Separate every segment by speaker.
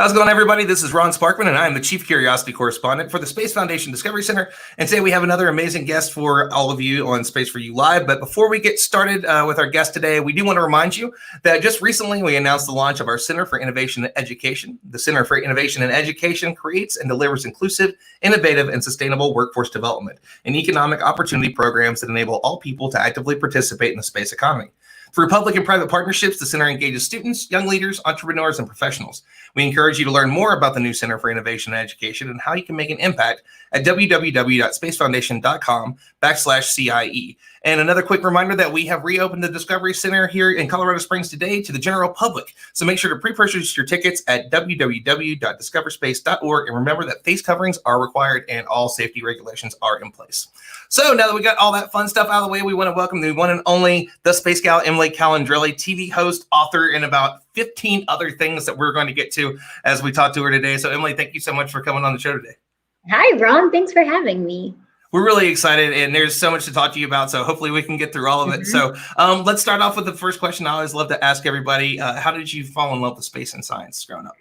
Speaker 1: How's it going, everybody? This is Ron Sparkman, and I'm the Chief Curiosity Correspondent for the Space Foundation Discovery Center. And today we have another amazing guest for all of you on Space4U Live. But before we get started with our guest today, we do want to remind you that just recently we announced the launch of our Center for Innovation and Education. The Center for Innovation and Education creates and delivers inclusive, innovative, and sustainable workforce development and economic opportunity programs that enable all people to actively participate in the space economy. Through public and private partnerships, the center engages students, young leaders, entrepreneurs, and professionals. We encourage you to learn more about the new Center for Innovation and Education and how you can make an impact at www.spacefoundation.com/CIE. And another quick reminder that we have reopened the Discovery Center here in Colorado Springs today to the general public. So make sure to pre-purchase your tickets at www.discoverspace.org. And remember that face coverings are required and all safety regulations are in place. So now that we got all that fun stuff out of the way, we want to welcome the one and only the Space Gal, Emily Calandrelli, TV host, author, and about 15 other things that we're going to get to as we talk to her today. So Emily, thank you so much for coming on the show today.
Speaker 2: Hi, Ron. Thanks for having me.
Speaker 1: We're really excited, and there's so much to talk to you about, so hopefully we can get through all of it. So let's start off with the first question I always love to ask everybody. How did you fall in love with space and science growing up?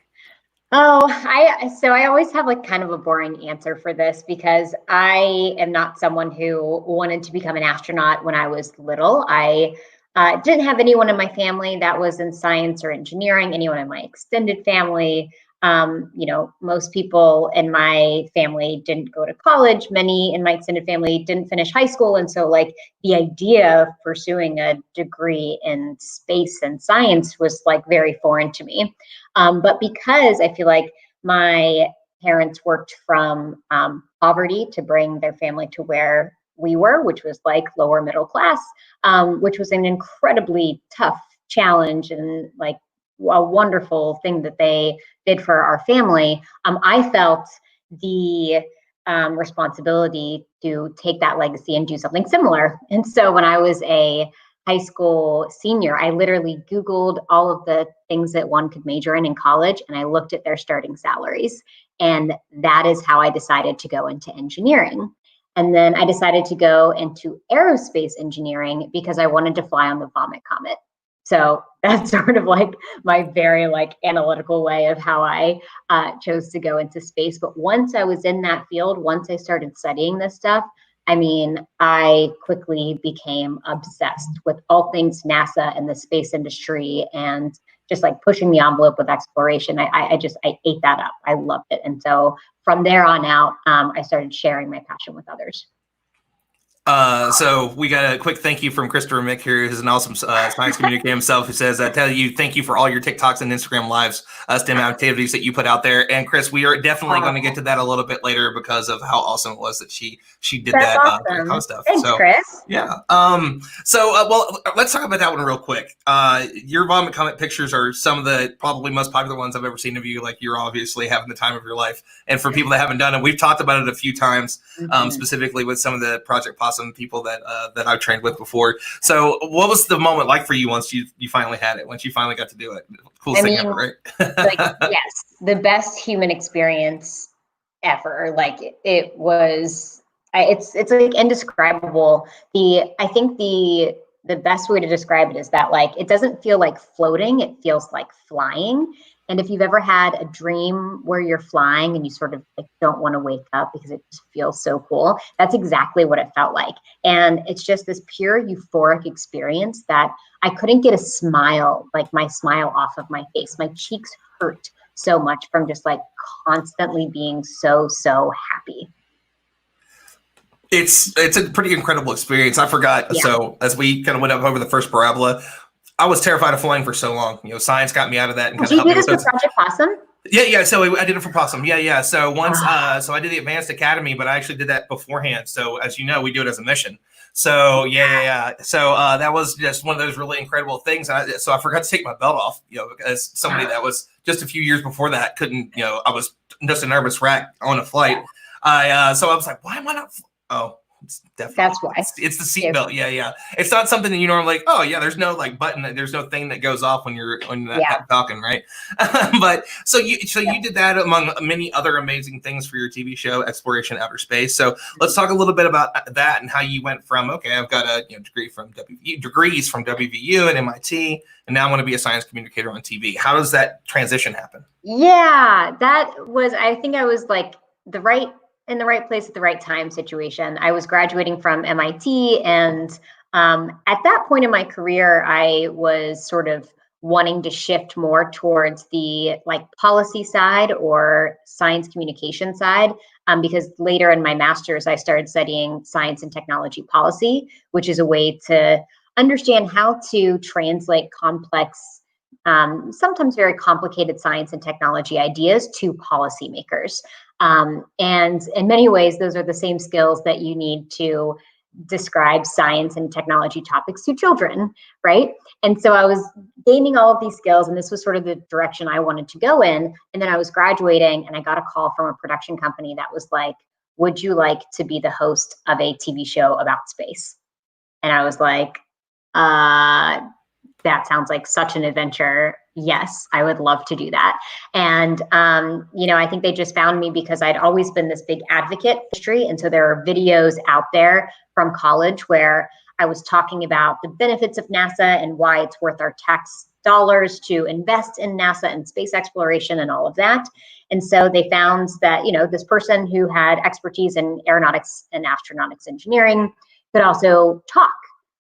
Speaker 2: Oh, I always have like kind of a boring answer for this because I am not someone who wanted to become an astronaut when I was little. I didn't have anyone in my family that was in science or engineering, anyone in my extended family. Most people in my family didn't go to college. Many in my extended family didn't finish high school. And so like the idea of pursuing a degree in space and science was like very foreign to me. But because I feel like my parents worked from poverty to bring their family to where we were, which was like lower middle class, which was an incredibly tough challenge and like a wonderful thing that they did for our family. I felt the responsibility to take that legacy and do something similar. And so when I was a high school senior, I literally Googled all of the things that one could major in college, and I looked at their starting salaries. And that is how I decided to go into engineering. And then I decided to go into aerospace engineering because I wanted to fly on the Vomit Comet. So that's sort of like my very like analytical way of how I chose to go into space. But once I was in that field, once I started studying this stuff, I mean, I quickly became obsessed with all things NASA and the space industry and just like pushing the envelope with exploration. I ate that up. I loved it. And so from there on out, I started sharing my passion with others.
Speaker 1: So we got a quick thank you from Christopher Mick here, who's an awesome science communicator himself, who says, thank you for all your TikToks and Instagram lives, STEM activities that you put out there. And Chris, we are definitely going to get to that a little bit later because of how awesome it was that she did that
Speaker 2: awesome.
Speaker 1: kind of stuff.
Speaker 2: Thanks, Chris.
Speaker 1: Yeah. Well, let's talk about that one real quick. Your Vomit Comet pictures are some of the probably most popular ones I've ever seen of you. Like, you're obviously having the time of your life. And for people that haven't done it, we've talked about it a few times, specifically with some of the Project Possum people that I've trained with before. So what was the moment like for you once you finally had it, once you finally got to do it? Coolest thing ever, right?
Speaker 2: Like, yes, the best human experience ever. Like it was, it's like indescribable. I think the best way to describe it is that like, it doesn't feel like floating, it feels like flying. And if you've ever had a dream where you're flying and you sort of like don't want to wake up because it just feels so cool, that's exactly what it felt like. And it's just this pure euphoric experience that I couldn't get a smile, like my smile off of my face. My cheeks hurt so much from just like constantly being so happy.
Speaker 1: It's a pretty incredible experience. I forgot. Yeah. So as we kind of went up over the first parabola, I was terrified of flying for so long. You know, science got me out of that. And
Speaker 2: did you do this with Project Possum?
Speaker 1: Yeah. So I did it for Possum. Yeah. So once, so I did the Advanced Academy, but I actually did that beforehand. So as you know, we do it as a mission. So yeah. So that was just one of those really incredible things. So I forgot to take my belt off, as somebody that was just a few years before that couldn't, I was just a nervous wreck on a flight. So I was like, why am I not? It's definitely
Speaker 2: That's why.
Speaker 1: it's the seatbelt. Yeah. It's not something that you normally like. Oh yeah, there's no like button. There's no thing that goes off when you're on that Falcon, right? But so you did that among many other amazing things for your TV show, Exploration Outer Space. So let's talk a little bit about that and how you went from I've got a degrees from WVU and MIT, and now I want to be a science communicator on TV. How does that transition happen?
Speaker 2: Yeah, that was, I think I was like in the right place at the right time situation. I was graduating from MIT, and at that point in my career, I was sort of wanting to shift more towards the like policy side or science communication side, because later in my master's, I started studying science and technology policy, which is a way to understand how to translate complex, sometimes very complicated science and technology ideas to policymakers. And in many ways, those are the same skills that you need to describe science and technology topics to children, right? And so I was gaining all of these skills, and this was sort of the direction I wanted to go in. And then I was graduating, and I got a call from a production company that was like, would you like to be the host of a TV show about space? And I was like, that sounds like such an adventure. Yes, I would love to do that. And, I think they just found me because I'd always been this big advocate for history. And so there are videos out there from college where I was talking about the benefits of NASA and why it's worth our tax dollars to invest in NASA and space exploration and all of that. And so they found that, this person who had expertise in aeronautics and astronautics engineering could also talk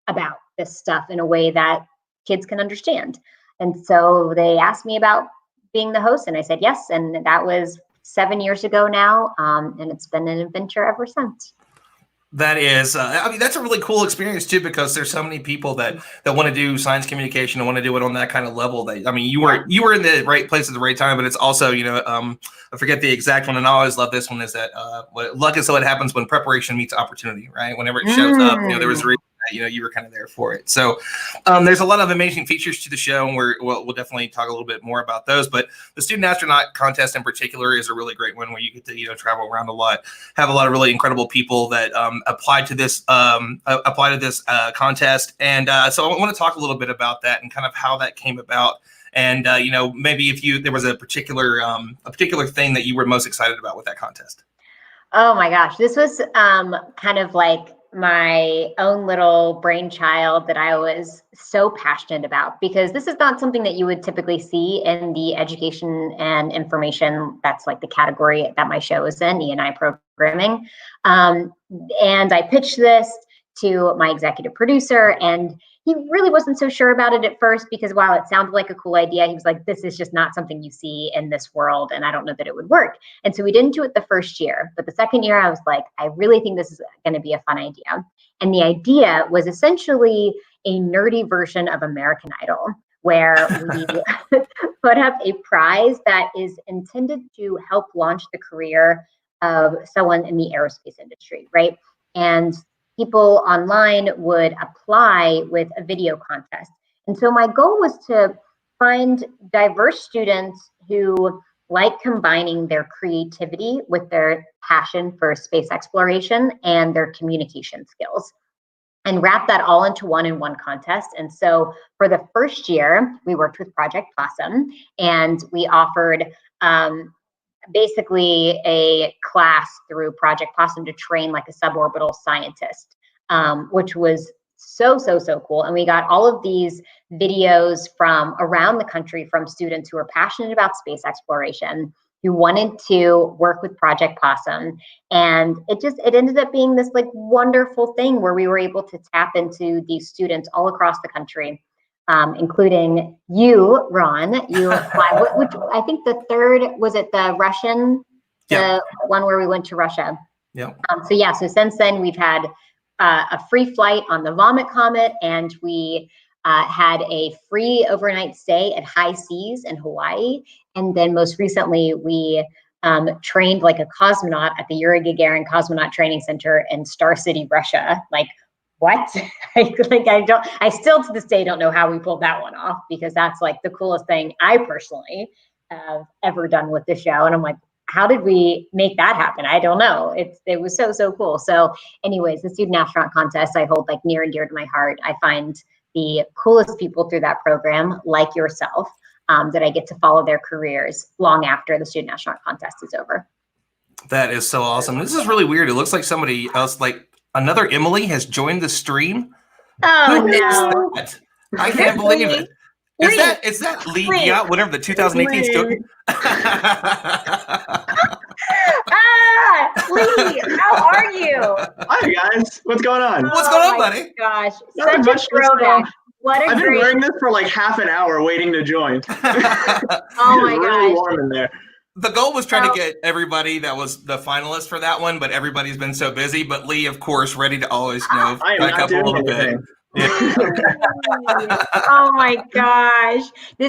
Speaker 2: about this stuff in a way that kids can understand. And so they asked me about being the host, and I said yes. And that was 7 years ago now, and it's been an adventure ever since.
Speaker 1: That is, that's a really cool experience too, because there's so many people that want to do science communication and want to do it on that kind of level. That you were in the right place at the right time, but it's also, I forget the exact one, and I always love this one. Is that luck is what happens when preparation meets opportunity, right? Whenever it shows up, there was a reason that, you were kind of there for it. So there's a lot of amazing features to the show, and we'll definitely talk a little bit more about those. But the student astronaut contest in particular is a really great one, where you get to travel around a lot, have a lot of really incredible people that apply to this contest. And so I want to talk a little bit about that and kind of how that came about. And maybe if there was a particular thing that you were most excited about with that contest.
Speaker 2: Oh my gosh, this was kind of like my own little brainchild that I was so passionate about, because this is not something that you would typically see in the education and information. That's like the category that my show is in, E&I programming. And I pitched this to my executive producer, and he really wasn't so sure about it at first, because while it sounded like a cool idea, he was like, this is just not something you see in this world, and I don't know that it would work. And so we didn't do it the first year, but the second year I was like, I really think this is going to be a fun idea. And the idea was essentially a nerdy version of American Idol, where we put up a prize that is intended to help launch the career of someone in the aerospace industry, right? And people online would apply with a video contest. And so my goal was to find diverse students who like combining their creativity with their passion for space exploration and their communication skills, and wrap that all into one contest. And so for the first year, we worked with Project Possum, and we offered basically a class through Project Possum to train like a suborbital scientist, which was so cool. And we got all of these videos from around the country from students who are passionate about space exploration, who wanted to work with Project Possum. And it ended up being this like wonderful thing where we were able to tap into these students all across the country, including you, Ron. You applied, which I think the third, was it the Russian, the one where we went to Russia?
Speaker 1: Yeah.
Speaker 2: So since then we've had a free flight on the Vomit Comet, and we had a free overnight stay at High Seas in Hawaii. And then most recently, we trained like a cosmonaut at the Yuri Gagarin Cosmonaut Training Center in Star City, Russia. Like, what? I still to this day don't know how we pulled that one off, because that's like the coolest thing I personally have ever done with the show. And I'm like, how did we make that happen? I don't know. It was so cool. So anyways, the Student Astronaut Contest I hold like near and dear to my heart. I find the coolest people through that program, like yourself, that I get to follow their careers long after the Student Astronaut Contest is over.
Speaker 1: That is so awesome. This is really weird. It looks like somebody else, like another Emily, has joined the stream.
Speaker 2: Oh,
Speaker 1: Who is
Speaker 2: no.
Speaker 1: that? I can't believe it. Is that Lee Yacht, whatever the 2018 student?
Speaker 2: Lee, how are you?
Speaker 3: Hi guys, what's going on?
Speaker 1: What's going on, buddy?
Speaker 2: Gosh,
Speaker 3: Nothing
Speaker 2: such
Speaker 3: much,
Speaker 2: a throwback. What a
Speaker 3: I've been
Speaker 2: great.
Speaker 3: wearing this for like half an hour waiting to join.
Speaker 2: Oh my
Speaker 3: It's really
Speaker 2: gosh.
Speaker 3: warm in there.
Speaker 1: The goal was trying to get everybody that was the finalist for that one, but everybody's been so busy. But Lee, of course, ready to always
Speaker 3: I am
Speaker 1: back
Speaker 3: not
Speaker 1: up a
Speaker 3: doing
Speaker 1: little
Speaker 3: anything.
Speaker 1: bit. Yeah.
Speaker 2: Oh my gosh.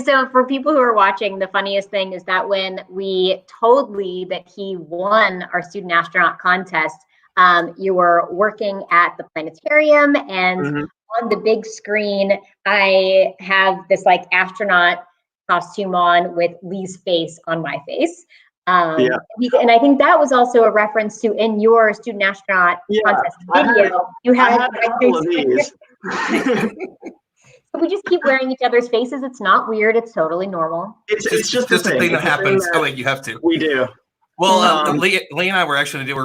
Speaker 2: So for people who are watching, the funniest thing is that when we told Lee that he won our Student Astronaut Contest, you were working at the planetarium, and on the big screen, I have this like astronaut costume on with Lee's face on my face. And I think that was also a reference to in your Student Astronaut Contest video. You had
Speaker 3: a couple of these.
Speaker 2: We just keep wearing each other's faces. It's not weird. It's totally normal.
Speaker 3: It's just
Speaker 1: a thing that happens. Oh, wait, you have to.
Speaker 3: We do.
Speaker 1: Well, Lee and I were actually going to do a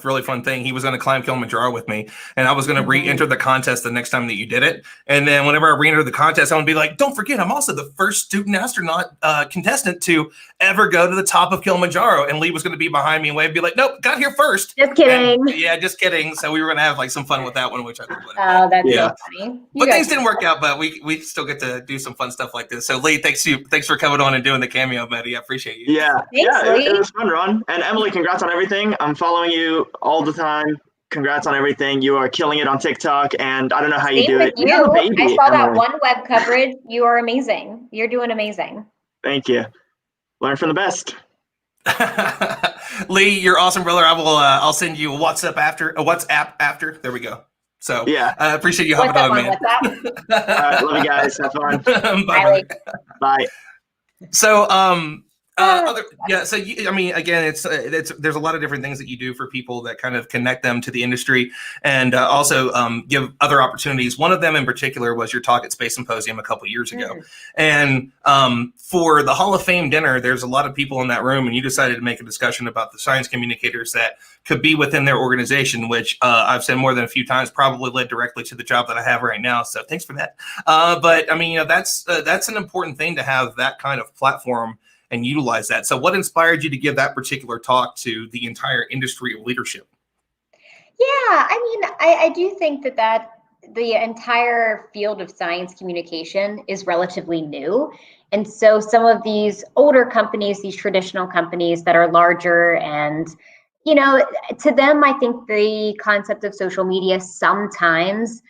Speaker 1: really fun thing. He was going to climb Kilimanjaro with me, and I was going to re-enter the contest the next time that you did it. And then whenever I re-entered the contest, I would be like, "Don't forget, I'm also the first student astronaut contestant to ever go to the top of Kilimanjaro." And Lee was going to be behind me and wave, be like, "Nope, got here first."
Speaker 2: Just kidding.
Speaker 1: And, just kidding. So we were going to have like some fun with that one, which I think.
Speaker 2: Oh, that's so funny.
Speaker 1: But things didn't work out, but we still get to do some fun stuff like this. So Lee, thanks for coming on and doing the cameo, buddy. I appreciate you.
Speaker 3: Yeah,
Speaker 2: Thanks, Lee.
Speaker 3: It was fun, Ron. And Emily, congrats on everything. I'm following you all the time. Congrats on everything. You are killing it on TikTok, and I don't know how you do it.
Speaker 2: You. I saw that one web coverage. You are amazing. You're doing amazing.
Speaker 3: Thank you. Learn from the best.
Speaker 1: Lee, you're awesome, brother. I'll send you a WhatsApp after. There we go. So I appreciate you hopping on, man.
Speaker 3: All right, love you guys. Have fun.
Speaker 1: Bye.
Speaker 3: Bye.
Speaker 1: So so again, there's a lot of different things that you do for people that kind of connect them to the industry, and also give other opportunities. One of them in particular was your talk at Space Symposium a couple years ago, and for the Hall of Fame dinner, there's a lot of people in that room, and you decided to make a discussion about the science communicators that could be within their organization, which I've said more than a few times, probably led directly to the job that I have right now. So thanks for that. But I mean, that's an important thing to have that kind of platform and utilize that. So what inspired you to give that particular talk to the entire industry of leadership?
Speaker 2: Yeah, I mean, I do think that the entire field of science communication is relatively new. And so some of these older companies, these traditional companies that are larger, and, to them, I think the concept of social media, sometimes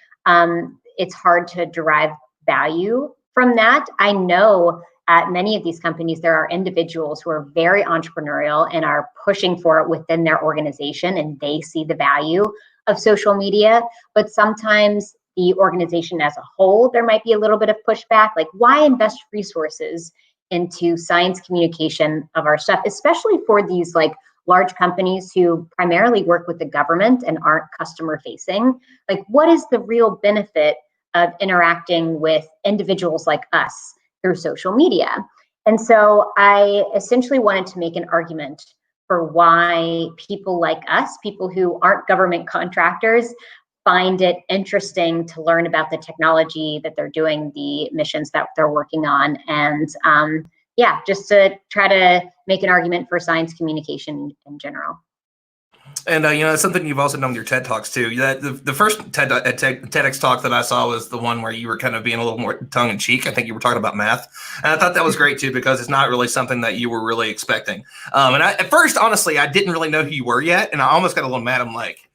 Speaker 2: it's hard to derive value from that. I know at many of these companies, there are individuals who are very entrepreneurial and are pushing for it within their organization, and they see the value of social media. But sometimes the organization as a whole, there might be a little bit of pushback, like why invest resources into science communication of our stuff, especially for these like large companies who primarily work with the government and aren't customer facing. Like, what is the real benefit of interacting with individuals like us through social media? And so I essentially wanted to make an argument for why people like us, people who aren't government contractors, find it interesting to learn about the technology that they're doing, the missions that they're working on, and just to try to make an argument for science communication in general.
Speaker 1: And it's something you've also done with your TED Talks too. The first TEDx talk that I saw was the one where you were kind of being a little more tongue in cheek. I think you were talking about math, and I thought that was great too, because it's not really something that you were really expecting. And at first, honestly, I didn't really know who you were yet, and I almost got a little mad. I'm like,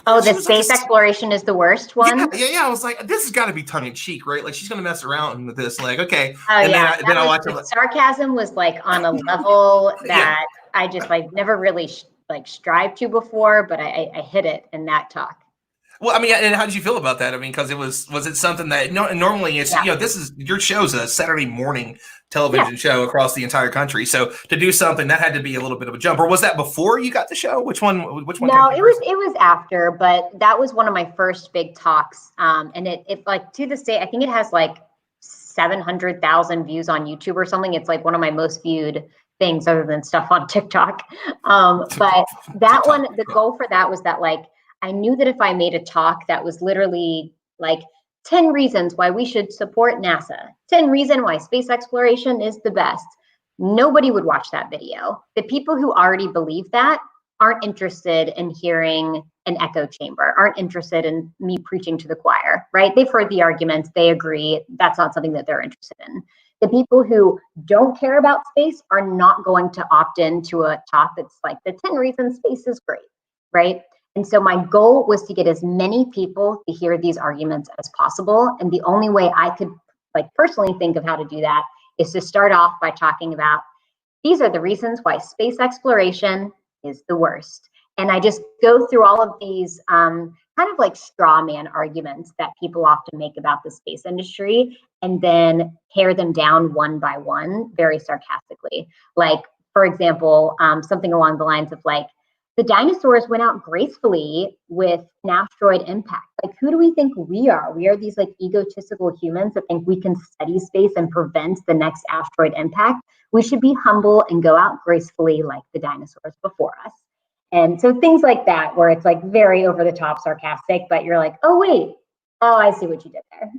Speaker 2: oh, the space exploration is the worst one.
Speaker 1: Yeah. I was like, this has got to be tongue in cheek, right? Like she's gonna mess around with this. Like, okay.
Speaker 2: Then I watched it. Sarcasm was like on a level that I just like never really strive to before, but I hit it in that talk.
Speaker 1: Well, I mean, and how did you feel about that? I mean, because was it something that normally it's, this is your show's a Saturday morning television show across the entire country. So to do something that had to be a little bit of a jump. Or was that before you got the show? Which one?
Speaker 2: No, it was after, but that was one of my first big talks. And it like to this day, I think it has like 700,000 views on YouTube or something. It's like one of my most viewed things other than stuff on TikTok. But that one, the goal for that was that like, I knew that if I made a talk that was literally like 10 reasons why we should support NASA, 10 reasons why space exploration is the best, nobody would watch that video. The people who already believe that aren't interested in hearing an echo chamber, aren't interested in me preaching to the choir, right? They've heard the arguments, they agree, that's not something that they're interested in. The people who don't care about space are not going to opt into a talk that's like the 10 reasons space is great, right? And so my goal was to get as many people to hear these arguments as possible. And the only way I could like personally think of how to do that is to start off by talking about, these are the reasons why space exploration is the worst. And I just go through all of these kind of like straw man arguments that people often make about the space industry, and then tear them down one by one, very sarcastically. Like, for example, something along the lines of like, the dinosaurs went out gracefully with an asteroid impact. Like, who do we think we are? We are these like egotistical humans that think we can study space and prevent the next asteroid impact. We should be humble and go out gracefully like the dinosaurs before us. And so things like that, where it's like very over the top sarcastic, but you're like, oh, wait, oh, I see what you did there.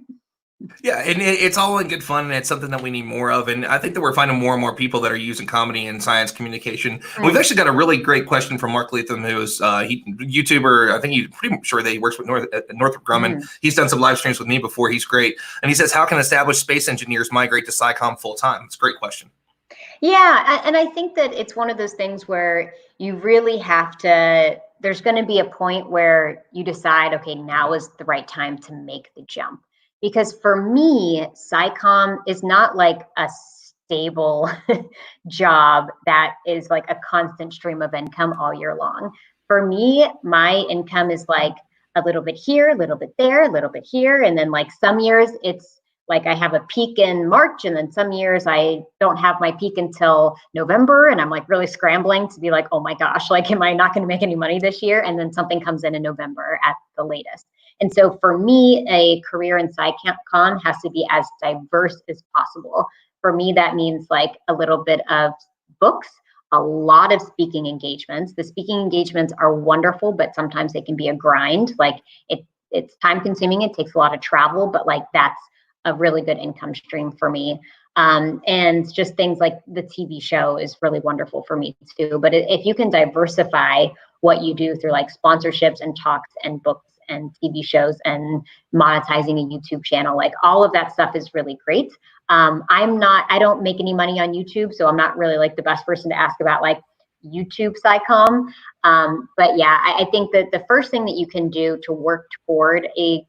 Speaker 1: Yeah, and it's all in good fun, and it's something that we need more of. And I think that we're finding more and more people that are using comedy and science communication. Mm-hmm. We've actually got a really great question from Mark Leatham, who is YouTuber. I think he's pretty sure that he works with Northrop Grumman. Mm-hmm. He's done some live streams with me before. He's great. And he says, how can established space engineers migrate to SciComm full time? It's a great question.
Speaker 2: Yeah, and I think that it's one of those things where you really have to, there's going to be a point where you decide, okay, now is the right time to make the jump. Because for me, SciComm is not like a stable job that is like a constant stream of income all year long. For me, my income is like a little bit here, a little bit there, a little bit here. And then like some years it's like I have a peak in March, and then some years I don't have my peak until November, and I'm like really scrambling to be like, oh my gosh, like, am I not going to make any money this year? And then something comes in November at the latest. And so for me, a career in SciComm has to be as diverse as possible. For me, that means like a little bit of books, a lot of speaking engagements. The speaking engagements are wonderful, but sometimes they can be a grind. Like it's time consuming, it takes a lot of travel, but like that's a really good income stream for me. And just things like the TV show is really wonderful for me too. But if you can diversify what you do through like sponsorships and talks and books and TV shows and monetizing a YouTube channel, like all of that stuff is really great. I don't make any money on YouTube, so I'm not really like the best person to ask about like YouTube SciComm. But yeah, I think that the first thing that you can do to work toward a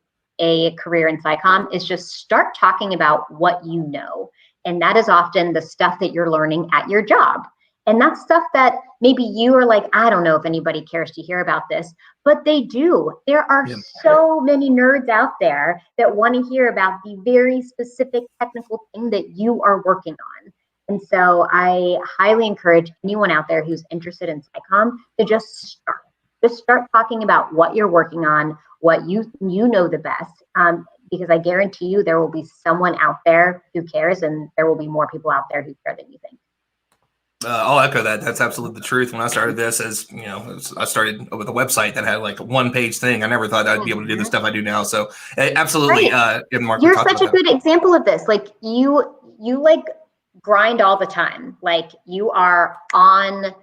Speaker 2: career in SciComm is just start talking about what you know. And that is often the stuff that you're learning at your job. And that's stuff that maybe you are like, I don't know if anybody cares to hear about this, but they do. There are so many nerds out there that want to hear about the very specific technical thing that you are working on. And so I highly encourage anyone out there who's interested in SciComm to just start talking about what you're working on, what you know the best, because I guarantee you there will be someone out there who cares, and there will be more people out there who care than you think.
Speaker 1: I'll echo that. That's absolutely the truth. When I started this, as you know, I started with a website that had like a one-page thing. I never thought I'd be able to do the stuff I do now. So absolutely,
Speaker 2: right.
Speaker 1: Mark,
Speaker 2: you're such a good example of this. Like you like grind all the time. Like you are on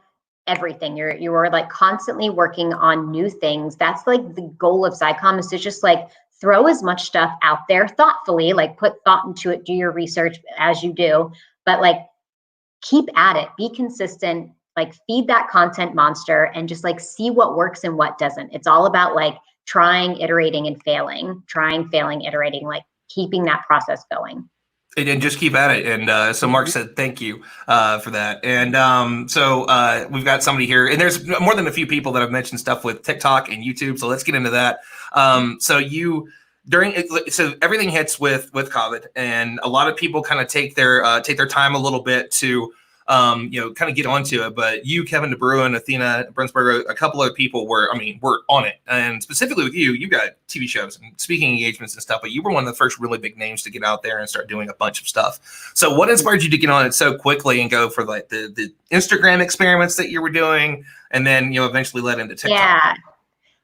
Speaker 2: everything. You are like constantly working on new things. That's like the goal of SciComm, is to just like throw as much stuff out there thoughtfully, like put thought into it, do your research as you do, but like keep at it, be consistent, like feed that content monster and just like see what works and what doesn't. It's all about like trying, iterating, and failing, iterating, like keeping that process going.
Speaker 1: And just keep at it. And so Mark said thank you for that. And we've got somebody here, and there's more than a few people that have mentioned stuff with TikTok and YouTube. So let's get into that. So everything hits with COVID, and a lot of people kind of take their time a little bit to kind of get onto it. But you, Kevin DeBruin, Athena Brunsberger, a couple of people were on it. And specifically with you got TV shows and speaking engagements and stuff, but you were one of the first really big names to get out there and start doing a bunch of stuff. So what inspired you to get on it so quickly and go for like the Instagram experiments that you were doing, and then, eventually led into TikTok?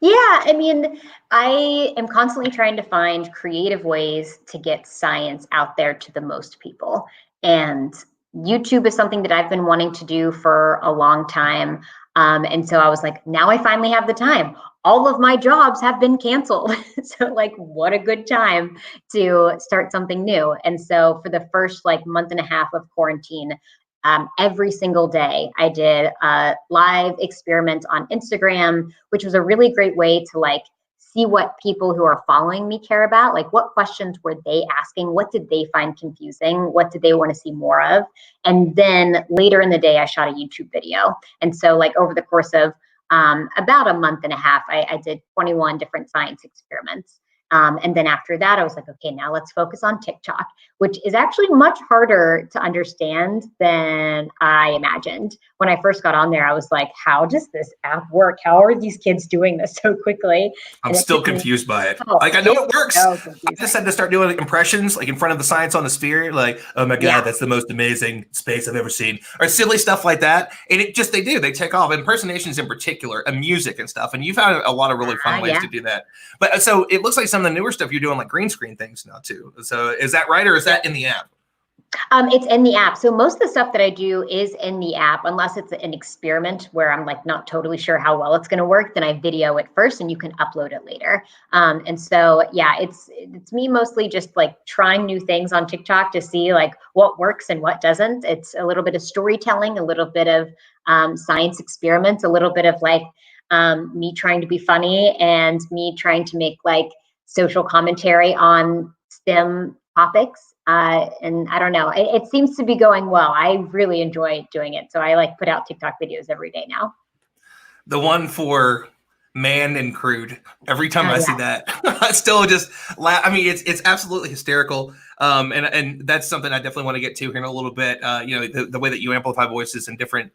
Speaker 2: Yeah, I mean, I am constantly trying to find creative ways to get science out there to the most people. And YouTube is something that I've been wanting to do for a long time. And so I was like, now I finally have the time. All of my jobs have been canceled. So like, what a good time to start something new. And so for the first like month and a half of quarantine, every single day I did a live experiment on Instagram, which was a really great way to like see what people who are following me care about. Like, what questions were they asking? What did they find confusing? What did they want to see more of? And then later in the day, I shot a YouTube video. And so like over the course of about a month and a half, I did 21 different science experiments. And then after that, I was like, okay, now let's focus on TikTok, which is actually much harder to understand than I imagined. When I first got on there, I was like, how does this app work? How are these kids doing this so quickly?
Speaker 1: I'm still confused by it. Like, I know it works. I just had to start doing like impressions, like in front of the science on the sphere, like, oh my God, that's the most amazing space I've ever seen, or silly stuff like that. And they take off. Impersonations in particular, and music and stuff. And you found a lot of really fun ways to do that. But so it looks like some of the newer stuff you're doing, like green screen things now too. So is that right, or is that in the app?
Speaker 2: It's in the app. So most of the stuff that I do is in the app, unless it's an experiment where I'm like not totally sure how well it's going to work. Then I video it first, and you can upload it later. And so yeah, it's me mostly just like trying new things on TikTok to see like what works and what doesn't. It's a little bit of storytelling, a little bit of science experiments, a little bit of like me trying to be funny, and me trying to make like social commentary on STEM topics. And I don't know, it seems to be going well. I really enjoy doing it. So I like put out TikTok videos every day now.
Speaker 1: The one for man and crude, every time I see that, I still just laugh. I mean, it's absolutely hysterical. And that's something I definitely want to get to here in a little bit. The way that you amplify voices and different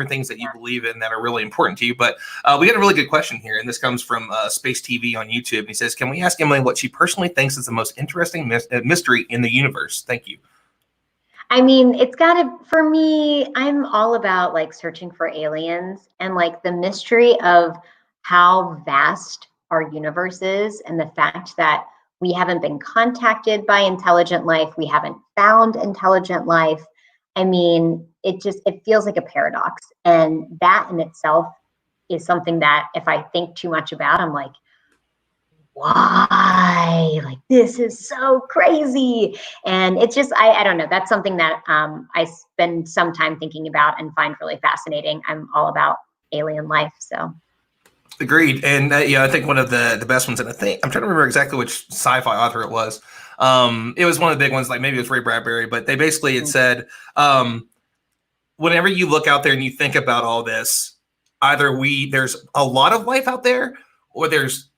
Speaker 1: things that you believe in that are really important to you. But we got a really good question here, and this comes from Space TV on YouTube. And he says, "Can we ask Emily what she personally thinks is the most interesting mystery in the universe?" Thank you.
Speaker 2: I mean, it's gotta, for me, I'm all about like searching for aliens and like the mystery of how vast our universe is, and the fact that we haven't been contacted by intelligent life. We haven't found intelligent life. I mean, it feels like a paradox. And that in itself is something that if I think too much about, I'm like, why? Like, this is so crazy. And it's just, I don't know. That's something that I spend some time thinking about and find really fascinating. I'm all about alien life, so.
Speaker 1: Agreed. And I think one of the best ones, and I think I'm trying to remember exactly which sci-fi author it was. It was one of the big ones, like maybe it was Ray Bradbury, but they basically had said, whenever you look out there and you think about all this, either there's a lot of life out there, or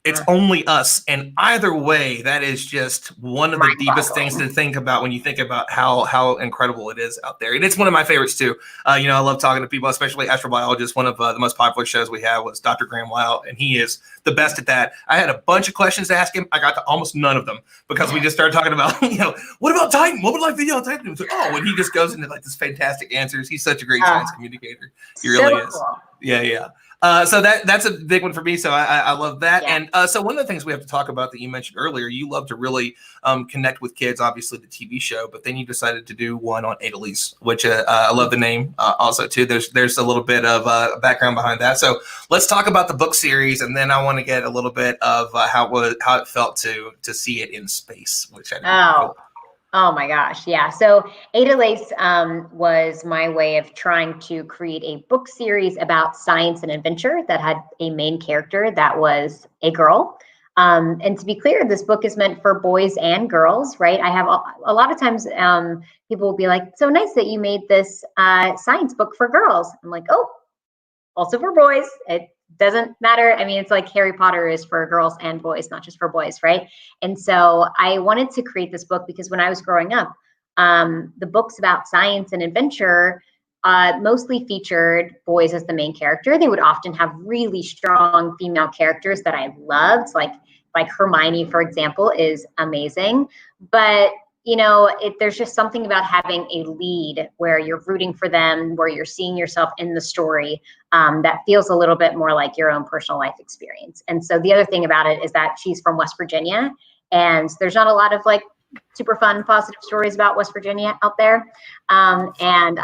Speaker 1: it's only us. And either way, that is just one of the deepest things to think about when you think about how incredible it is out there. And it's one of my favorites too. I love talking to people, especially astrobiologists. One of the most popular shows we have was Dr. Graham Lyle, and he is the best at that. I had a bunch of questions to ask him. I got to almost none of them because we just started talking about, what about Titan? What would life be on Titan? It was like, and he just goes into like this fantastic answers. He's such a great science communicator. He really is. Cool. Yeah. So that's a big one for me. So I love that. Yeah. And so one of the things we have to talk about that you mentioned earlier, you love to really connect with kids, obviously the TV show, but then you decided to do one on Adelies, which I love the name also too. There's a little bit of background behind that. So let's talk about the book series, and then I want to get a little bit of how it felt to see it in space, which I think is cool.
Speaker 2: Oh my gosh, yeah. So Adelies was my way of trying to create a book series about science and adventure that had a main character that was a girl. And to be clear, this book is meant for boys and girls, right? I have a lot of times people will be like, so nice that you made this science book for girls. I'm like, oh, also for boys. It doesn't matter. I mean, it's like Harry Potter is for girls and boys, not just for boys, right? And so I wanted to create this book because when I was growing up, the books about science and adventure mostly featured boys as the main character. They would often have really strong female characters that I loved, like Hermione, for example, is amazing. But you know, there's just something about having a lead where you're rooting for them, where you're seeing yourself in the story, that feels a little bit more like your own personal life experience. And so the other thing about it is that she's from West Virginia, and there's not a lot of like super fun, positive stories about West Virginia out there. And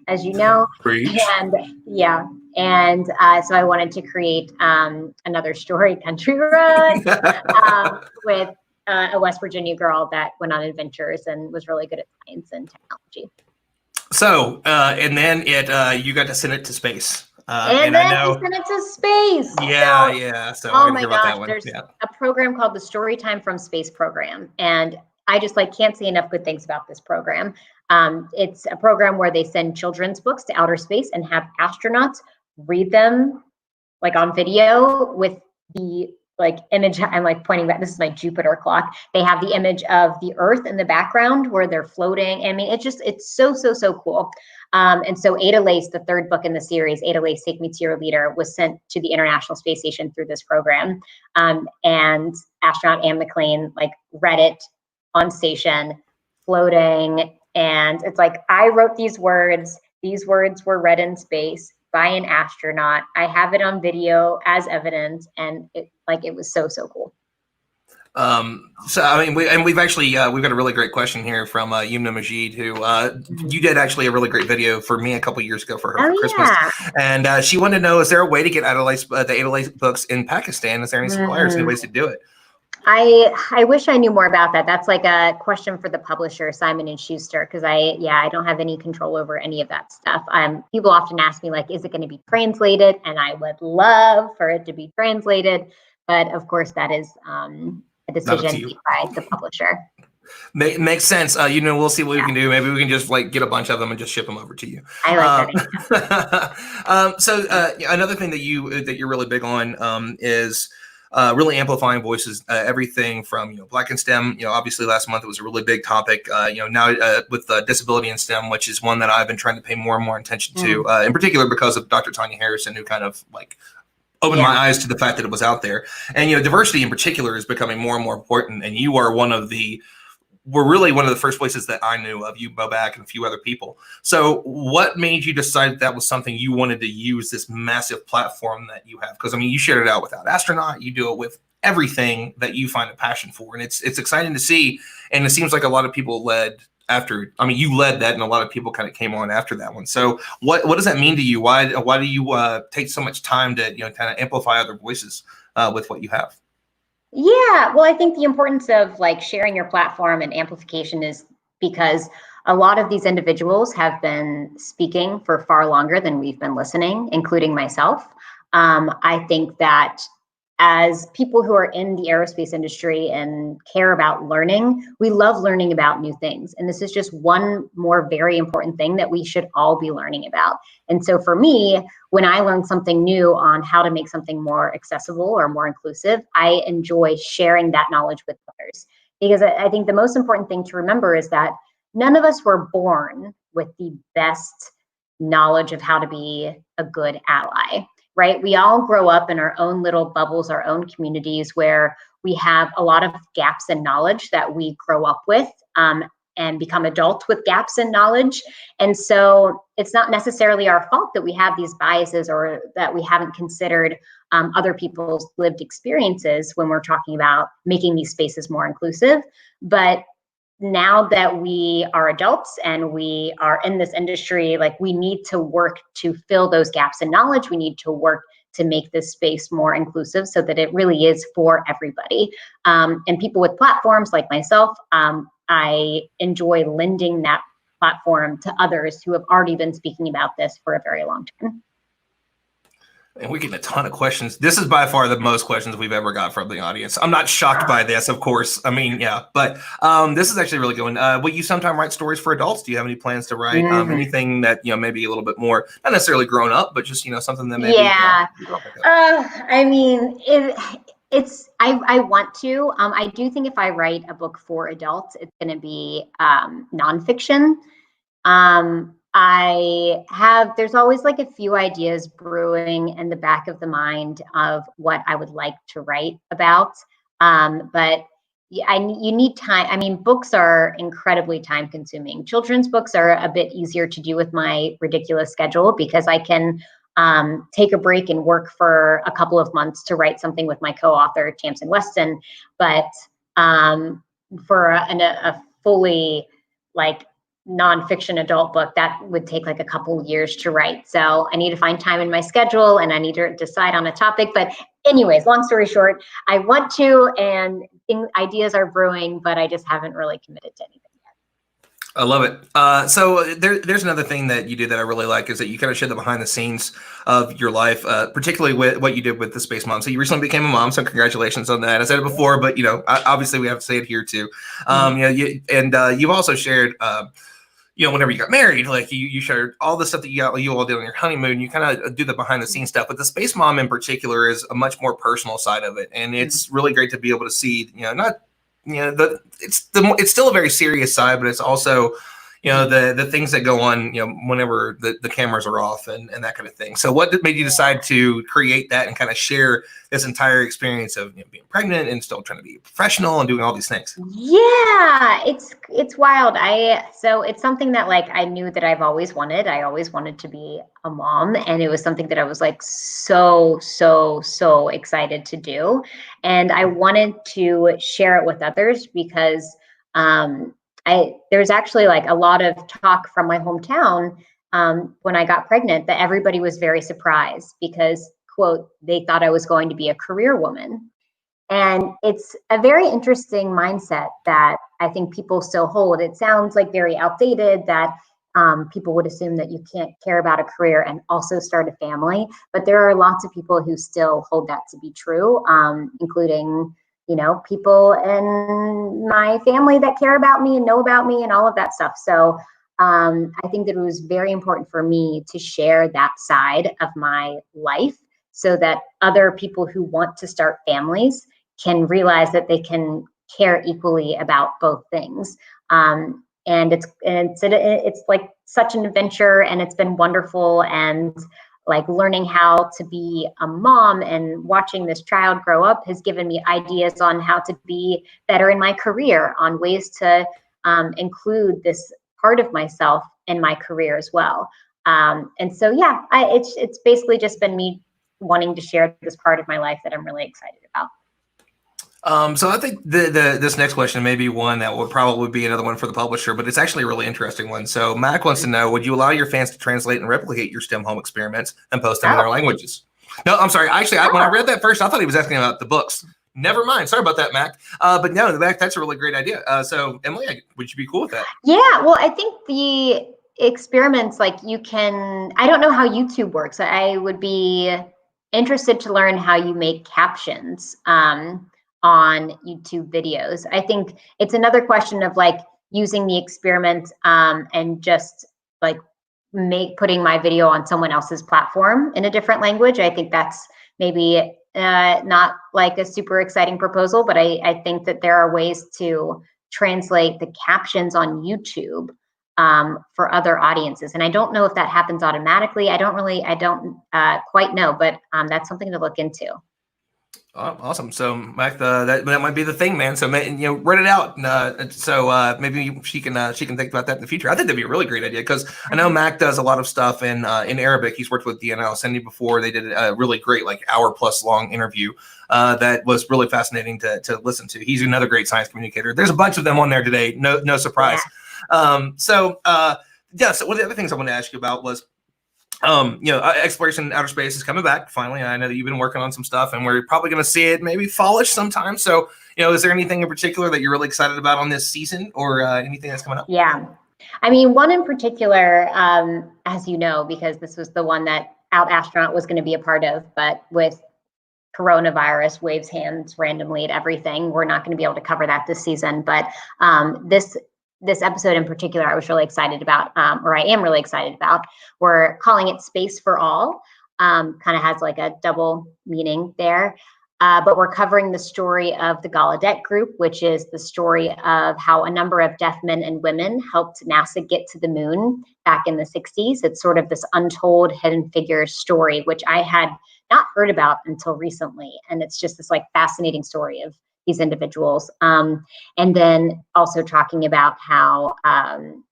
Speaker 2: as you know, and yeah, and so I wanted to create another story, Country Road, with a West Virginia girl that went on adventures and was really good at science and technology.
Speaker 1: So, and then you got to send it to space.
Speaker 2: And then I sent it to space.
Speaker 1: Yeah, yeah. So
Speaker 2: oh my gosh, there's a program called the Storytime from Space program, and I just can't say enough good things about this program. It's a program where they send children's books to outer space and have astronauts read them like on video with the image. I'm pointing back. This is my Jupiter clock. They have the image of the Earth in the background where they're floating. I mean, it's so cool. And so Ada Lace, the third book in the series, Ada Lace, Take Me to Your Leader, was sent to the International Space Station through this program. And astronaut Anne McLean read it on station, floating. And it's I wrote these words. These words were read in space by an astronaut. I have it on video as evidence, and it was so cool.
Speaker 1: So I mean, we've actually we've got a really great question here from Yumna Majid, who you did actually a really great video for me a couple years ago for her for Christmas, and she wanted to know: is there a way to get the Ada Lace books in Pakistan? Is there any suppliers, any ways to do it?
Speaker 2: I wish I knew more about that. That's a question for the publisher, Simon & Schuster, because I don't have any control over any of that stuff. People often ask me is it going to be translated? And I would love for it to be translated, but of course that is a decision made by the publisher.
Speaker 1: Makes sense. We'll see what we can do. Maybe we can just get a bunch of them and just ship them over to you.
Speaker 2: I like that.
Speaker 1: So another thing that you're really big on is really amplifying voices, everything from Black in STEM. Obviously last month it was a really big topic. Now with disability in STEM, which is one that I've been trying to pay more and more attention to, in particular because of Dr. Tanya Harrison, who kind of opened my eyes to the fact that it was out there. And diversity in particular is becoming more and more important. And you are really one of the first places that I knew of, you, Bobak, and a few other people. So what made you decide that was something you wanted to use, this massive platform that you have? Because I mean, you shared it out without Astronaut, you do it with everything that you find a passion for. And it's exciting to see. And it seems like a lot of people you led that, and a lot of people kind of came on after that one. So what does that mean to you? Why do you take so much time to kind of amplify other voices with what you have?
Speaker 2: Yeah, well, I think the importance of sharing your platform and amplification is because a lot of these individuals have been speaking for far longer than we've been listening, including myself. I think that as people who are in the aerospace industry and care about learning, we love learning about new things. And this is just one more very important thing that we should all be learning about. And so for me, when I learn something new on how to make something more accessible or more inclusive, I enjoy sharing that knowledge with others. Because I think the most important thing to remember is that none of us were born with the best knowledge of how to be a good ally. Right? We all grow up in our own little bubbles, our own communities where we have a lot of gaps in knowledge that we grow up with and become adults with gaps in knowledge. And so it's not necessarily our fault that we have these biases or that we haven't considered other people's lived experiences when we're talking about making these spaces more inclusive. But now that we are adults and we are in this industry, we need to work to fill those gaps in knowledge. We need to work to make this space more inclusive so that it really is for everybody. And people with platforms like myself, I enjoy lending that platform to others who have already been speaking about this for a very long time.
Speaker 1: And we're getting a ton of questions. This is by far the most questions we've ever got from the audience. I'm not shocked by this, of course. I mean, yeah, but this is actually really good one. Will you sometime write stories for adults? Do you have any plans to write anything that, maybe a little bit more, not necessarily grown up, but just, something that maybe.
Speaker 2: Yeah. I mean, I want to. I do think if I write a book for adults, it's going to be nonfiction. There's always like a few ideas brewing in the back of the mind of what I would like to write about. But you need time. I mean, books are incredibly time consuming. Children's books are a bit easier to do with my ridiculous schedule because I can take a break and work for a couple of months to write something with my co-author, Tamsin Weston. But for a fully nonfiction adult book, that would take like a couple years to write. So I need to find time in my schedule and I need to decide on a topic. But anyways, long story short, I want to, and ideas are brewing, but I just haven't really committed to anything yet.
Speaker 1: I love it. So there's another thing that you do that I really like is that you kind of share the behind the scenes of your life, particularly with what you did with the Space Mom. So you recently became a mom, so congratulations on that. I said it before, but obviously we have to say it here too. You've also shared, whenever you got married, like you shared all the stuff that you all did on your honeymoon. You kind of do the behind the scenes stuff, but the Space Mom in particular is a much more personal side of it, and it's really great to be able to see, it's still a very serious side, but it's also, the things that go on, whenever the cameras are off and that kind of thing. So what made you decide to create that and kind of share this entire experience of being pregnant and still trying to be a professional and doing all these things?
Speaker 2: Yeah, it's wild. So it's something that I knew that I've always wanted. I always wanted to be a mom, and it was something that I was so excited to do. And I wanted to share it with others because there's actually a lot of talk from my hometown when I got pregnant that everybody was very surprised because, quote, they thought I was going to be a career woman. And it's a very interesting mindset that I think people still hold. It sounds very outdated that people would assume that you can't care about a career and also start a family. But there are lots of people who still hold that to be true, including people in my family that care about me and know about me and all of that stuff. So I think that it was very important for me to share that side of my life so that other people who want to start families can realize that they can care equally about both things. And it's like such an adventure, and it's been wonderful. And learning how to be a mom and watching this child grow up has given me ideas on how to be better in my career, on ways to include this part of myself in my career as well. And so, yeah, it's basically just been me wanting to share this part of my life that I'm really excited about.
Speaker 1: So I think this next question may be one that would probably be another one for the publisher, but it's actually a really interesting one. So Mac wants to know, would you allow your fans to translate and replicate your STEM home experiments and post them in their languages? No, I'm sorry. Actually, when I read that first, I thought he was asking about the books. Never mind. Sorry about that, Mac. But no, that's a really great idea. So Emily, would you be cool with that?
Speaker 2: Yeah, well, I think the experiments, you can, I don't know how YouTube works. I would be interested to learn how you make captions on YouTube videos. I think it's another question of using the experiment and just putting my video on someone else's platform in a different language. I think that's maybe not a super exciting proposal, but I think that there are ways to translate the captions on YouTube for other audiences. And I don't know if that happens automatically. I don't quite know, but that's something to look into.
Speaker 1: Oh, awesome. So Mac, that might be the thing, man. So write it out. So maybe she can think about that in the future. I think that'd be a really great idea because I know Mac does a lot of stuff in Arabic. He's worked with DNL Cindy before. They did a really great hour-plus long interview that was really fascinating to listen to. He's another great science communicator. There's a bunch of them on there today. No surprise. Yeah. So one of the other things I want to ask you about was, exploration in outer space is coming back finally. I know that you've been working on some stuff, and we're probably going to see it maybe fallish sometime. So, is there anything in particular that you're really excited about on this season, or anything that's coming up?
Speaker 2: Yeah, I mean, one in particular, as you know, because this was the one that Out Astronaut was going to be a part of, but with coronavirus waves hands randomly at everything, we're not going to be able to cover that this season. But this episode in particular, I was really excited about, or I am really excited about. We're calling it Space for All. Kind of has like a double meaning there. But we're covering the story of the Gallaudet group, which is the story of how a number of deaf men and women helped NASA get to the moon back in the 60s. It's sort of this untold hidden figure story, which I had not heard about until recently. And it's just this like fascinating story of these individuals. And then also talking about how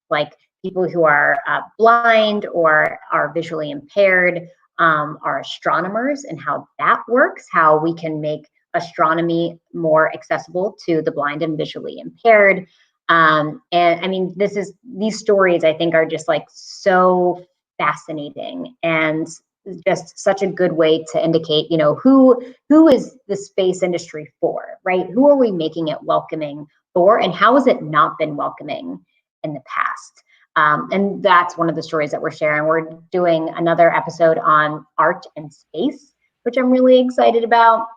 Speaker 2: like people who are blind or are visually impaired are astronomers, and how that works, how we can make astronomy more accessible to the blind and visually impaired. And I mean, these stories I think are just like so fascinating, and just such a good way to indicate, you know, who is the space industry for, right? Who are we making it welcoming for, and how has it not been welcoming in the past? And that's one of the stories that we're sharing. We're doing another episode on art and space, which I'm really excited about.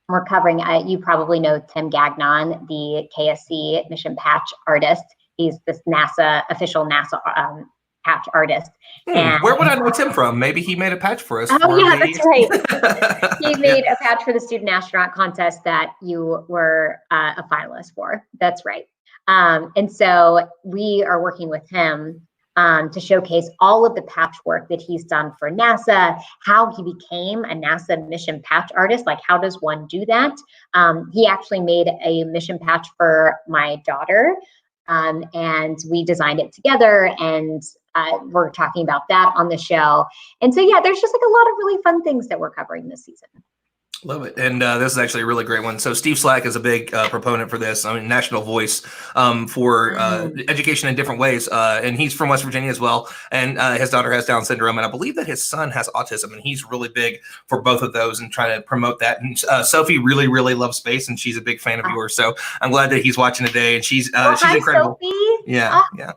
Speaker 2: We're covering, you probably know Tim Gagnon, the KSC mission patch artist. He's this official NASA patch artist. And
Speaker 1: where would I know Tim from? Maybe he made a patch for us.
Speaker 2: Oh, yeah, that's right. He made a patch for the Student Astronaut Contest that you were a finalist for. That's right. And so we are working with him to showcase all of the patchwork that he's done for NASA, how he became a NASA mission patch artist, like how does one do that? He actually made a mission patch for my daughter, and we designed it together, and we're talking about that on the show. And so, yeah, there's just like a lot of really fun things that we're covering this season.
Speaker 1: Love it. And this is actually a really great one. So Steve Slack is a big proponent for this. I mean, national voice for education in different ways. And he's from West Virginia as well. And his daughter has Down syndrome. And I believe that his son has autism. And he's really big for both of those and trying to promote that. And Sophie really, really loves space. And she's a big fan of yours. So I'm glad that he's watching today. And she's incredible.
Speaker 2: Sophie.
Speaker 1: Yeah. Yeah.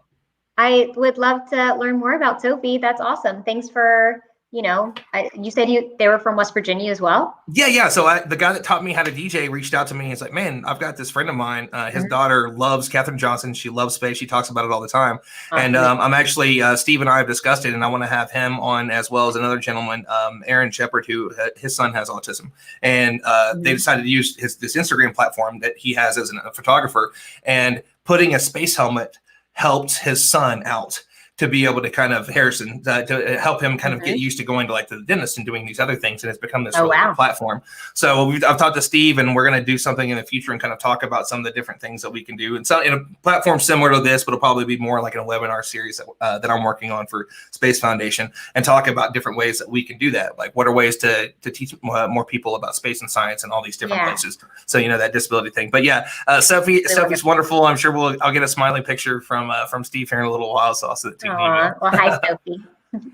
Speaker 2: I would love to learn more about Sophie. That's awesome. Thanks for... You know, you said they were from West Virginia as well?
Speaker 1: Yeah. So the guy that taught me how to DJ reached out to me. He's like, man, I've got this friend of mine. His daughter loves Katherine Johnson. She loves space. She talks about it all the time. And I'm actually, Steve and I have discussed it, and I want to have him on as well as another gentleman, Aaron Shepard, who his son has autism. And they decided to use this Instagram platform that he has as a photographer. And putting a space helmet helped his son out to be able to kind of to help him kind of get used to going to like the dentist and doing these other things. And it's become this really good platform. So I've talked to Steve, and we're going to do something in the future and kind of talk about some of the different things that we can do. And so in a platform similar to this, but it'll probably be more like an webinar series that I'm working on for Space Foundation, and talk about different ways that we can do that. Like what are ways to teach more people about space and science and all these different places. So, you know, that disability thing. But yeah, Sophie's wonderful. I'm sure I'll get a smiling picture from Steve here in a little while. So I'll send it to you.
Speaker 2: Well, hi, Sophie.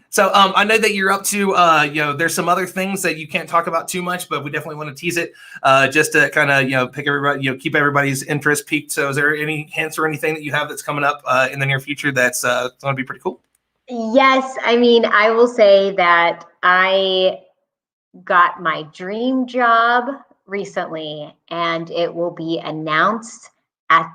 Speaker 1: So I know that you're up to, there's some other things that you can't talk about too much, but we definitely want to tease it just to kind of, pick everybody, keep everybody's interest peaked. So is there any hints or anything that you have that's coming up in the near future that's going to be pretty cool?
Speaker 2: Yes. I mean, I will say that I got my dream job recently, and it will be announced at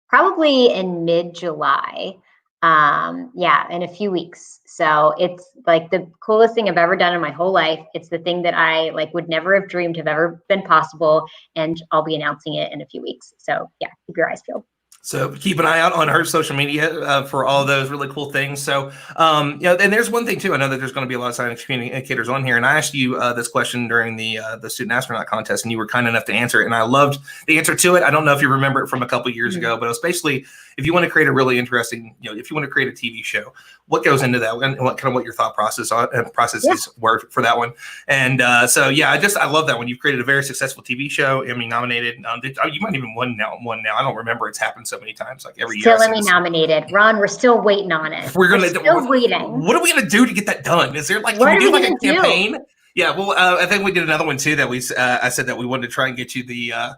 Speaker 2: probably in mid-July. In a few weeks. So it's like the coolest thing I've ever done in my whole life. It's the thing that I would never have dreamed have ever been possible. And I'll be announcing it in a few weeks. So yeah, keep your eyes peeled.
Speaker 1: So keep an eye out on her social media for all those really cool things. So, and there's one thing too. I know that there's going to be a lot of science communicators on here, and I asked you this question during the Student Astronaut Contest, and you were kind enough to answer it, and I loved the answer to it. I don't know if you remember it from a couple of years ago, but it was basically, if you want to create a really interesting, if you want to create a TV show, what goes into that, and what your thought processes were for that one. And I love that one. You've created a very successful TV show, Emmy nominated. You might even won now. I don't remember. It's happened so many times, like every year.
Speaker 2: Still Emmy nominated. Ron, we're still waiting on it. We're still waiting.
Speaker 1: What are we gonna do to get that done? Is there can we do like a campaign? Yeah, well, I think we did another one too that I said that we wanted to try and get you the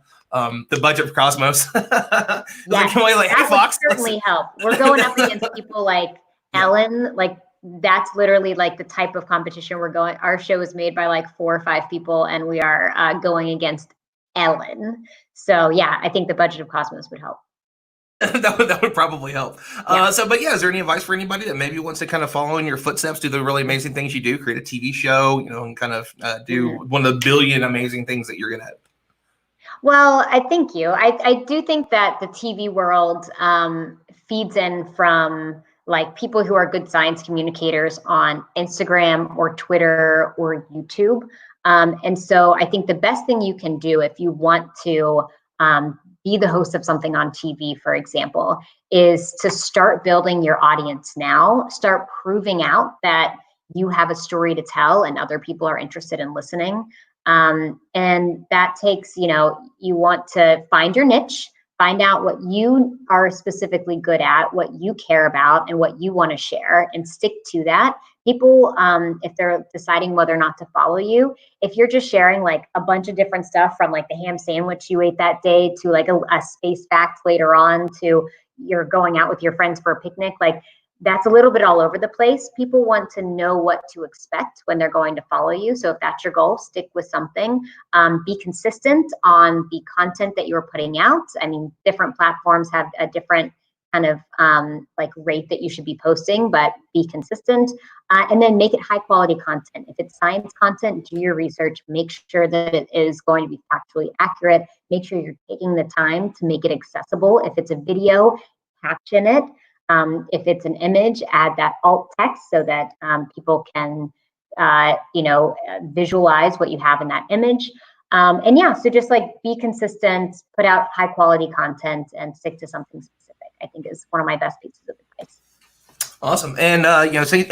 Speaker 1: budget for Cosmos.
Speaker 2: Yes,
Speaker 1: hey, Fox,
Speaker 2: would certainly help. We're going up against people like Ellen, like that's literally like the type of competition we're going. Our show is made by like 4 or 5 people, and we are going against Ellen. So yeah, I think the budget of Cosmos would help.
Speaker 1: that would probably help.
Speaker 2: Yeah.
Speaker 1: But yeah, is there any advice for anybody that maybe wants to kind of follow in your footsteps, do the really amazing things you do, create a TV show, and kind of do one of the billion amazing things that you're good at?
Speaker 2: Well, thank you. I do think that the TV world feeds in from like people who are good science communicators on Instagram or Twitter or YouTube. And so I think the best thing you can do if you want to be the host of something on TV, for example, is to start building your audience now, start proving out that you have a story to tell and other people are interested in listening. And that takes, you want to find your niche, find out what you are specifically good at, what you care about, and what you want to share, and stick to that. People, if they're deciding whether or not to follow you, if you're just sharing like a bunch of different stuff from like the ham sandwich you ate that day to like a space fact later on to you're going out with your friends for a picnic, like that's a little bit all over the place. People want to know what to expect when they're going to follow you. So if that's your goal, stick with something. Be consistent on the content that you're putting out. I mean, different platforms have a different kind of like rate that you should be posting, but be consistent. And then make it high quality content. If it's science content, do your research, make sure that it is going to be factually accurate. Make sure you're taking the time to make it accessible. If it's a video, caption it. If it's an image, add that alt text so that people can, visualize what you have in that image. And yeah, so just like be consistent, put out high quality content, and stick to something specific, I think is one of my best pieces of advice.
Speaker 1: Awesome. And,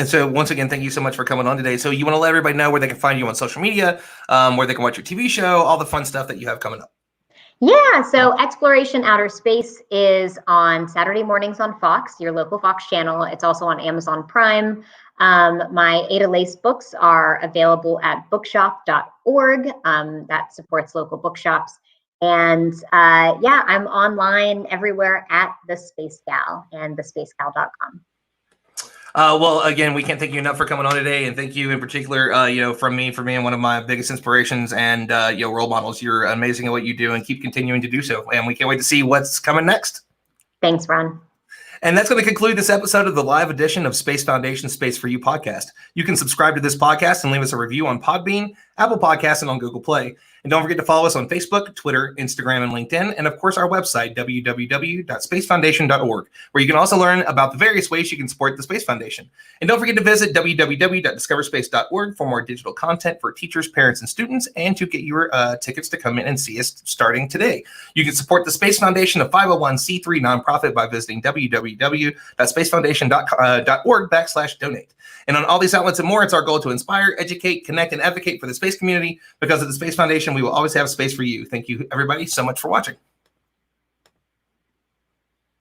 Speaker 1: so once again, thank you so much for coming on today. So you want to let everybody know where they can find you on social media, where they can watch your TV show, all the fun stuff that you have coming up.
Speaker 2: Yeah, so Exploration Outer Space is on Saturday mornings on Fox, your local Fox channel. It's also on Amazon Prime. My Ada Lace books are available at bookshop.org. That supports local bookshops. And I'm online everywhere at The Space Gal and thespacegal.com.
Speaker 1: Well, again, we can't thank you enough for coming on today, and thank you in particular, from me, for being one of my biggest inspirations and role models. You're amazing at what you do, and keep continuing to do so. And we can't wait to see what's coming next.
Speaker 2: Thanks, Ron.
Speaker 1: And that's going to conclude this episode of the live edition of Space Foundation Space4U podcast. You can subscribe to this podcast and leave us a review on Podbean, Apple Podcasts, and on Google Play. And don't forget to follow us on Facebook, Twitter, Instagram, and LinkedIn. And of course, our website, www.spacefoundation.org, where you can also learn about the various ways you can support the Space Foundation. And don't forget to visit www.discoverspace.org for more digital content for teachers, parents, and students, and to get your tickets to come in and see us starting today. You can support the Space Foundation, a 501c3 nonprofit, by visiting www.spacefoundation.org/donate. And on all these outlets and more, it's our goal to inspire, educate, connect, and advocate for the space community. Because of the Space Foundation, we will always have space for you. Thank you, everybody, so much for watching.